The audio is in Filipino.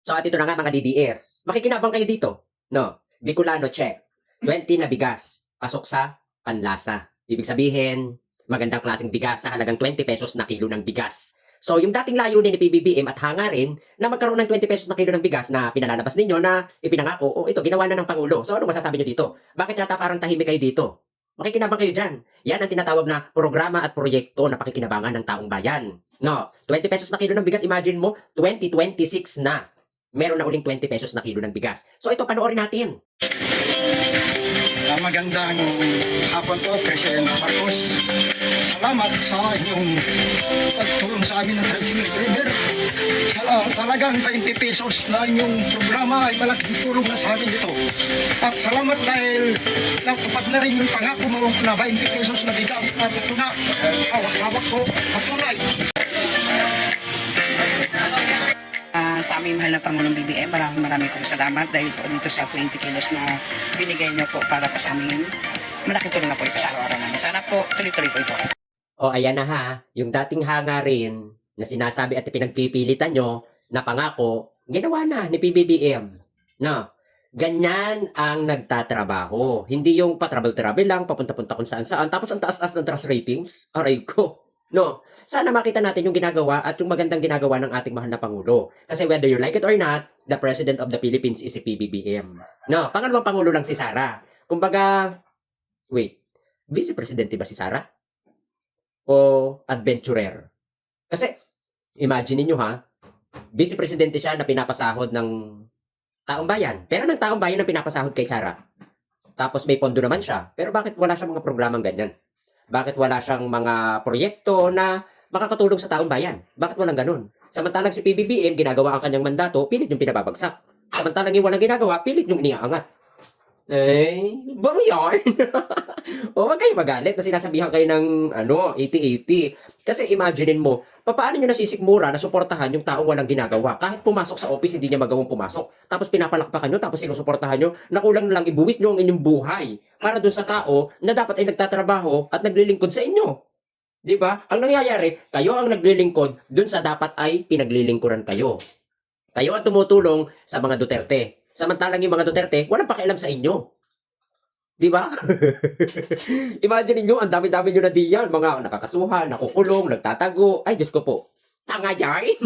So at ito na nga mga DDS, makikinabang kayo dito. No, Bicolano check. 20 na bigas, pasok sa panlasa. Ibig sabihin, magandang klaseng bigas sa halagang 20 pesos na kilo ng bigas. So yung dating layunin ni PBBM at hangarin na magkaroon ng 20 pesos na kilo ng bigas na pinalalabas ninyo na ipinangako, o ito, ginawa na ng Pangulo. So ano masasabi nyo dito? Bakit yata parang tahimik kayo dito? Makikinabang kayo dyan. Yan ang tinatawag na programa at proyekto na pakikinabangan ng taong bayan. No, 20 pesos na kilo ng bigas, imagine mo, 2026 na. Meron na uling 20 pesos na kilo ng bigas. So ito, panoorin natin. Magandang hapon po, President Marcos. Salamat sa inyong pagtulong sa amin ng tricycle driver. Talagang 20 pesos na inyong programa ay malaking tulong na sa amin ito. At salamat dahil natupad na rin yung pangako mo na 20 pesos na bigas at ito na, hawak-hawak ko at tulay. Sa aming mahal na Pangulong BBM, maraming pong salamat dahil po dito sa 20 kilos na binigay niyo po para po sa amin. Malaking tulong na po ito sa araw-araw namin. Sana po tuloy-tuloy po ito. O ayan na ha, yung dating hangarin na sinasabi at pinagpipilitan nyo na pangako, ginawa na ni PBBM. No, ganyan ang nagtatrabaho. Hindi yung patravel-travel lang, papunta-punta kung saan-saan, tapos ang taas-taas ng trust ratings. Aray ko. No, sana makita natin yung ginagawa at yung magandang ginagawa ng ating mahal na Pangulo. Kasi whether you like it or not, the President of the Philippines is si PBBM. No, pangalawang Pangulo lang si Sara. Kumbaga, wait, Vice Presidente ba si Sara? O adventurer? Kasi, imagine niyo ha, Vice Presidente siya na pinapasahod ng taong bayan. Pero ng taong bayan ang pinapasahod kay Sara. Tapos may pondo naman siya. Pero bakit wala siyang mga programang ganyan? Bakit wala siyang mga proyekto na makakatulong sa taong bayan? Bakit walang ganun? Samantalang si PBBM, ginagawa ang kanyang mandato, pilit yung pinababagsak. Samantalang yung walang ginagawa, pilit yung iniaangat. Eh, baro yan. O, wag kayo magalit kasi sinasabihan kayo ng 80-80. Kasi imaginein mo, paano nyo nasisikmura na suportahan yung taong walang ginagawa? Kahit pumasok sa office, hindi niya magawang pumasok. Tapos pinapalakpakan nyo, tapos sinusuportahan nyo, na kulang na lang ibuwis nyo ang inyong buhay para dun sa tao na dapat ay nagtatrabaho at naglilingkod sa inyo. Di ba? Ang nangyayari, kayo ang naglilingkod dun sa dapat ay pinaglilingkuran kayo. Kayo ang tumutulong sa mga Duterte. Samantalang yung mga Duterte, walang pakialam sa inyo. Di ba? Imagine niyo, ang dami-dami nyo na diyan. Mga nakakasuhan, nakukulong, nagtatago. Ay, Diyos ko po. Tanga yan.